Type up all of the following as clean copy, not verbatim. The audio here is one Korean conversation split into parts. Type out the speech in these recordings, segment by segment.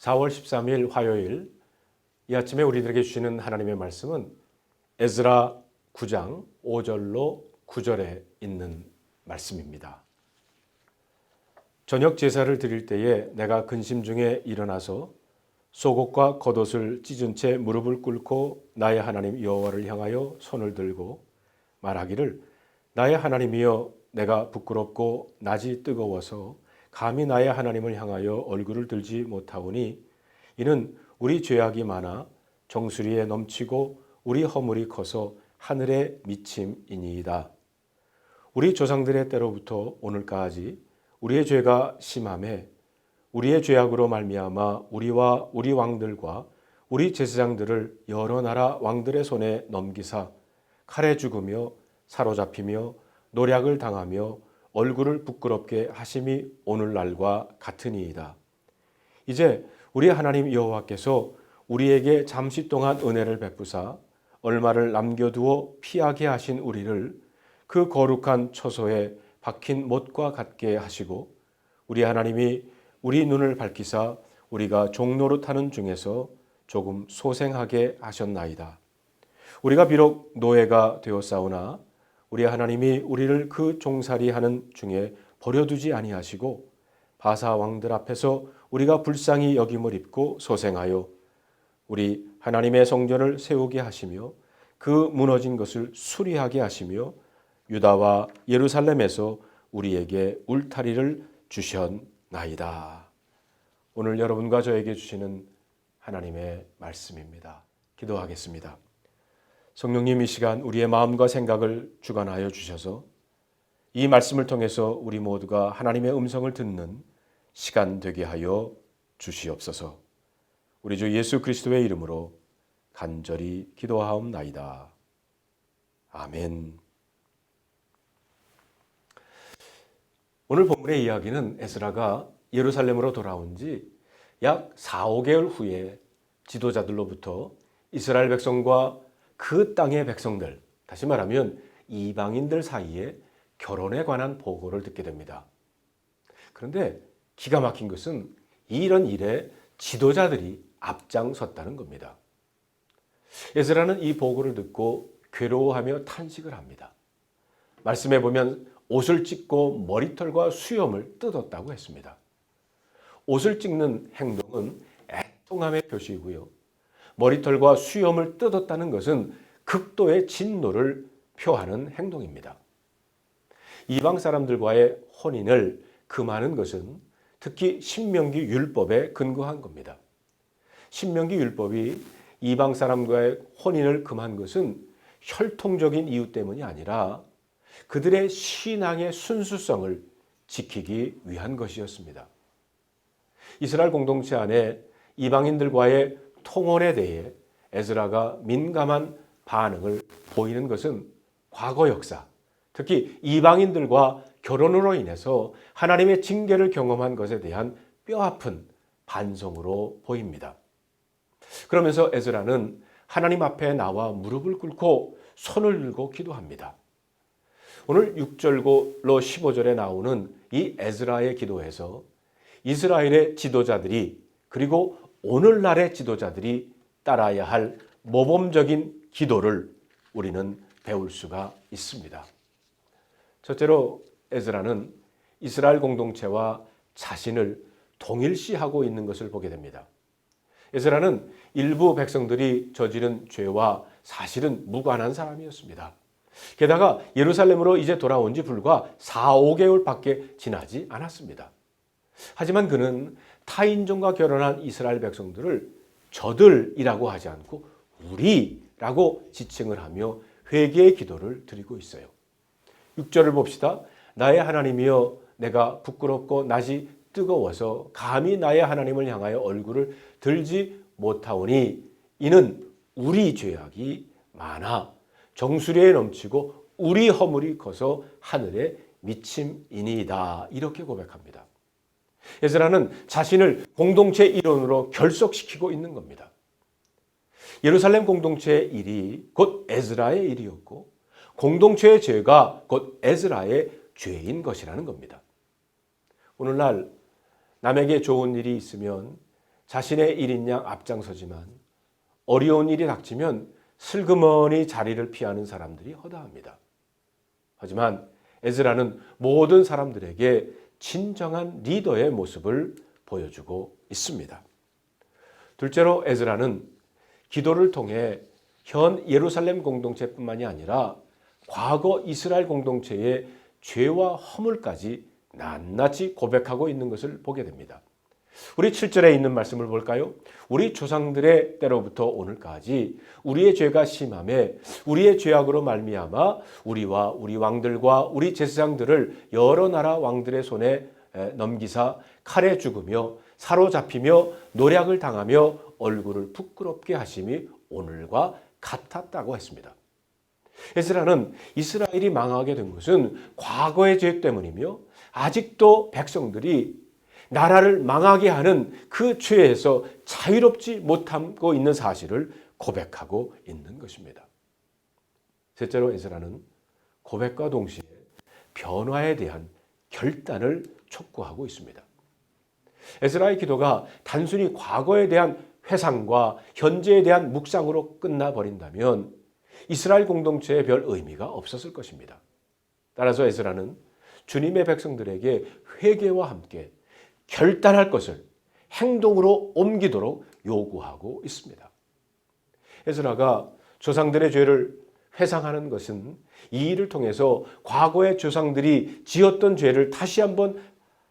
4월 13일 화요일 이 아침에 우리들에게 주시는 하나님의 말씀은 에스라 9장 5절로 9절에 있는 말씀입니다. 저녁 제사를 드릴 때에 내가 근심 중에 일어나서 속옷과 겉옷을 찢은 채 무릎을 꿇고 나의 하나님 여호와를 향하여 손을 들고 말하기를 나의 하나님이여 내가 부끄럽고 낯이 뜨거워서 감히 나의 하나님을 향하여 얼굴을 들지 못하오니 이는 우리 죄악이 많아 정수리에 넘치고 우리 허물이 커서 하늘에 미침이니이다. 우리 조상들의 때로부터 오늘까지 우리의 죄가 심하매 우리의 죄악으로 말미암아 우리와 우리 왕들과 우리 제사장들을 여러 나라 왕들의 손에 넘기사 칼에 죽으며 사로잡히며 노략을 당하며 얼굴을 부끄럽게 하심이 오늘날과 같으니이다. 이제 우리 하나님 여호와께서 우리에게 잠시 동안 은혜를 베푸사 얼마를 남겨두어 피하게 하신 우리를 그 거룩한 처소에 박힌 못과 같게 하시고 우리 하나님이 우리 눈을 밝히사 우리가 종노릇하는 중에서 조금 소생하게 하셨나이다. 우리가 비록 노예가 되었사오나 우리 하나님이 우리를 그 종살이하는 중에 버려두지 아니하시고 바사 왕들 앞에서 우리가 불쌍히 여김을 입고 소생하여 우리 하나님의 성전을 세우게 하시며 그 무너진 것을 수리하게 하시며 유다와 예루살렘에서 우리에게 울타리를 주셨나이다. 오늘 여러분과 저에게 주시는 하나님의 말씀입니다. 기도하겠습니다. 성령님, 이 시간 우리의 마음과 생각을 주관하여 주셔서 이 말씀을 통해서 우리 모두가 하나님의 음성을 듣는 시간 되게 하여 주시옵소서. 우리 주 예수 그리스도의 이름으로 간절히 기도하옵나이다. 아멘. 오늘 본문의 이야기는 에스라가 예루살렘으로 돌아온 지 약 4, 5개월 후에 지도자들로부터 이스라엘 백성과 그 땅의 백성들, 다시 말하면 이방인들 사이에 결혼에 관한 보고를 듣게 됩니다. 그런데 기가 막힌 것은 이런 일에 지도자들이 앞장섰다는 겁니다. 에스라는 이 보고를 듣고 괴로워하며 탄식을 합니다. 말씀에 보면 옷을 찢고 머리털과 수염을 뜯었다고 했습니다. 옷을 찢는 행동은 애통함의 표시이고요. 머리털과 수염을 뜯었다는 것은 극도의 진노를 표하는 행동입니다. 이방 사람들과의 혼인을 금하는 것은 특히 신명기 율법에 근거한 겁니다. 신명기 율법이 이방 사람과의 혼인을 금한 것은 혈통적인 이유 때문이 아니라 그들의 신앙의 순수성을 지키기 위한 것이었습니다. 이스라엘 공동체 안에 이방인들과의 통혼에 대해 에스라가 민감한 반응을 보이는 것은 과거 역사, 특히 이방인들과 결혼으로 인해서 하나님의 징계를 경험한 것에 대한 뼈아픈 반성으로 보입니다. 그러면서 에스라는 하나님 앞에 나와 무릎을 꿇고 손을 들고 기도합니다. 오늘 6절로 15절에 나오는 이 에스라의 기도에서 이스라엘의 지도자들이 그리고 오늘날의 지도자들이 따라야 할 모범적인 기도를 우리는 배울 수가 있습니다. 첫째로 에스라는 이스라엘 공동체와 자신을 동일시하고 있는 것을 보게 됩니다. 에스라는 일부 백성들이 저지른 죄와 사실은 무관한 사람이었습니다. 게다가 예루살렘으로 이제 돌아온 지 불과 4, 5개월밖에 지나지 않았습니다. 하지만 그는 타인종과 결혼한 이스라엘 백성들을 저들이라고 하지 않고 우리라고 지칭을 하며 회개의 기도를 드리고 있어요. 6절을 봅시다. 나의 하나님이여 내가 부끄럽고 낯이 뜨거워서 감히 나의 하나님을 향하여 얼굴을 들지 못하오니 이는 우리 죄악이 많아 정수리에 넘치고 우리 허물이 커서 하늘에 미침이니이다. 이렇게 고백합니다. 에스라는 자신을 공동체 일원으로 결속시키고 있는 겁니다. 예루살렘 공동체의 일이 곧 에스라의 일이었고 공동체의 죄가 곧 에스라의 죄인 것이라는 겁니다. 오늘날 남에게 좋은 일이 있으면 자신의 일인 양 앞장서지만 어려운 일이 닥치면 슬그머니 자리를 피하는 사람들이 허다합니다. 하지만 에스라는 모든 사람들에게 진정한 리더의 모습을 보여주고 있습니다. 둘째로 에스라는 기도를 통해 현 예루살렘 공동체뿐만이 아니라 과거 이스라엘 공동체의 죄와 허물까지 낱낱이 고백하고 있는 것을 보게 됩니다. 우리 7절에 있는 말씀을 볼까요? 우리 조상들의 때로부터 오늘까지 우리의 죄가 심함에 우리의 죄악으로 말미암아 우리와 우리 왕들과 우리 제사장들을 여러 나라 왕들의 손에 넘기사 칼에 죽으며 사로잡히며 노략을 당하며 얼굴을 부끄럽게 하심이 오늘과 같았다고 했습니다. 에스라는 이스라엘이 망하게 된 것은 과거의 죄 때문이며 아직도 백성들이 나라를 망하게 하는 그 죄에서 자유롭지 못하고 있는 사실을 고백하고 있는 것입니다. 셋째로 에스라는 고백과 동시에 변화에 대한 결단을 촉구하고 있습니다. 에스라의 기도가 단순히 과거에 대한 회상과 현재에 대한 묵상으로 끝나버린다면 이스라엘 공동체에 별 의미가 없었을 것입니다. 따라서 에스라는 주님의 백성들에게 회개와 함께 결단할 것을 행동으로 옮기도록 요구하고 있습니다. 에스라가 조상들의 죄를 회상하는 것은 이 일을 통해서 과거의 조상들이 지었던 죄를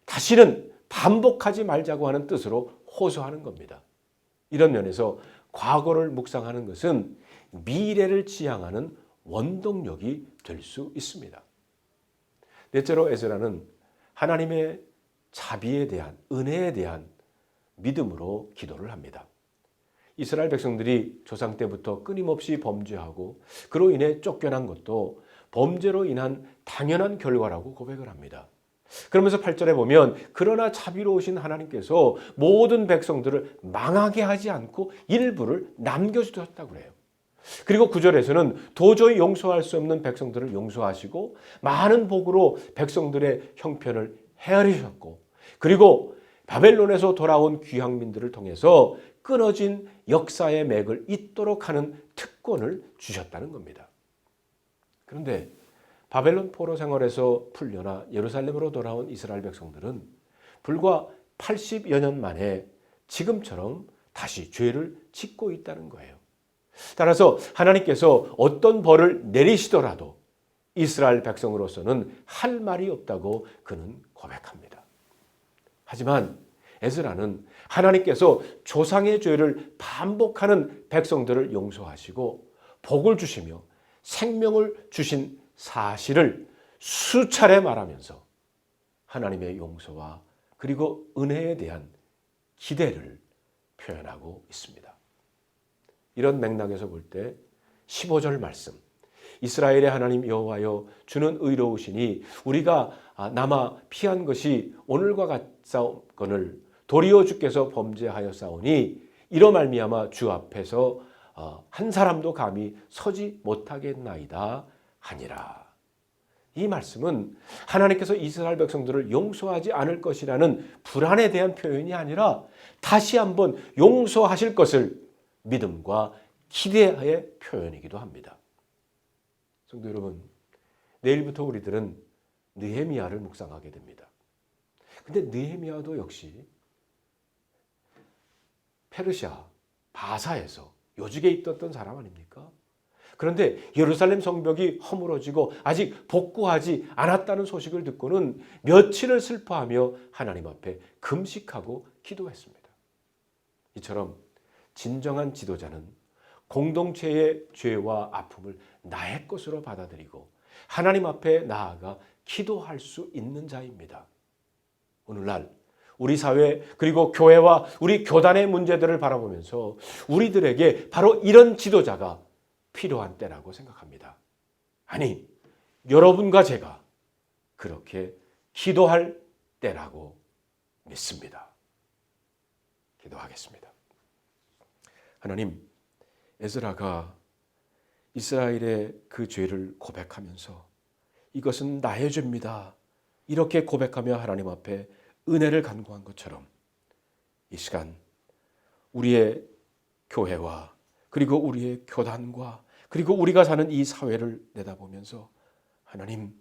다시는 반복하지 말자고 하는 뜻으로 호소하는 겁니다. 이런 면에서 과거를 묵상하는 것은 미래를 지향하는 원동력이 될 수 있습니다. 넷째로 에스라는 하나님의 자비에 대한, 은혜에 대한 믿음으로 기도를 합니다. 이스라엘 백성들이 조상 때부터 끊임없이 범죄하고 그로 인해 쫓겨난 것도 범죄로 인한 당연한 결과라고 고백을 합니다. 그러면서 8절에 보면 그러나 자비로우신 하나님께서 모든 백성들을 망하게 하지 않고 일부를 남겨주셨다고 그래요. 그리고 9절에서는 도저히 용서할 수 없는 백성들을 용서하시고 많은 복으로 백성들의 형편을 헤아리셨고 그리고 바벨론에서 돌아온 귀향민들을 통해서 끊어진 역사의 맥을 잇도록 하는 특권을 주셨다는 겁니다. 그런데 바벨론 포로 생활에서 풀려나 예루살렘으로 돌아온 이스라엘 백성들은 불과 80여 년 만에 지금처럼 다시 죄를 짓고 있다는 거예요. 따라서 하나님께서 어떤 벌을 내리시더라도 이스라엘 백성으로서는 할 말이 없다고 그는 고백합니다. 하지만 에스라는 하나님께서 조상의 죄를 반복하는 백성들을 용서하시고 복을 주시며 생명을 주신 사실을 수차례 말하면서 하나님의 용서와 그리고 은혜에 대한 기대를 표현하고 있습니다. 이런 맥락에서 볼 때 15절 말씀 이스라엘의 하나님 여호와여 주는 의로우시니 우리가 남아 피한 것이 오늘과 같사오거늘 도리어 주께서 범죄하였사오니 이로 말미암아 주 앞에서 한 사람도 감히 서지 못하겠나이다 하니라. 이 말씀은 하나님께서 이스라엘 백성들을 용서하지 않을 것이라는 불안에 대한 표현이 아니라 다시 한번 용서하실 것을 믿음과 기대의 표현이기도 합니다. 성도 여러분, 내일부터 우리들은 느헤미야를 묵상하게 됩니다. 근데 느헤미야도 역시 페르시아, 바사에서 요직에 있었던 사람 아닙니까? 그런데 예루살렘 성벽이 허물어지고 아직 복구하지 않았다는 소식을 듣고는 며칠을 슬퍼하며 하나님 앞에 금식하고 기도했습니다. 이처럼 진정한 지도자는 공동체의 죄와 아픔을 나의 것으로 받아들이고 하나님 앞에 나아가 기도할 수 있는 자입니다. 오늘날 우리 사회 그리고 교회와 우리 교단의 문제들을 바라보면서 우리들에게 바로 이런 지도자가 필요한 때라고 생각합니다. 아니, 여러분과 제가 그렇게 기도할 때라고 믿습니다. 기도하겠습니다. 하나님, 에스라가 이스라엘의 그 죄를 고백하면서 이것은 나의 죄입니다. 이렇게 고백하며 하나님 앞에 은혜를 간구한 것처럼 이 시간 우리의 교회와 그리고 우리의 교단과 그리고 우리가 사는 이 사회를 내다보면서 하나님,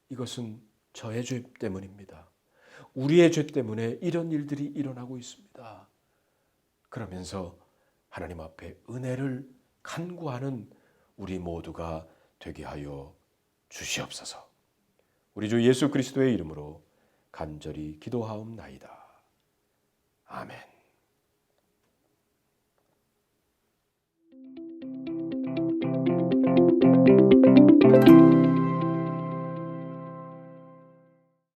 이것은 저의 죄 때문입니다. 우리의 죄 때문에 이런 일들이 일어나고 있습니다. 그러면서 하나님 앞에 은혜를 간구하는 우리 모두가 되게 하여 주시옵소서. 우리 주 예수 그리스도의 이름으로 간절히 기도하옵나이다. 아멘.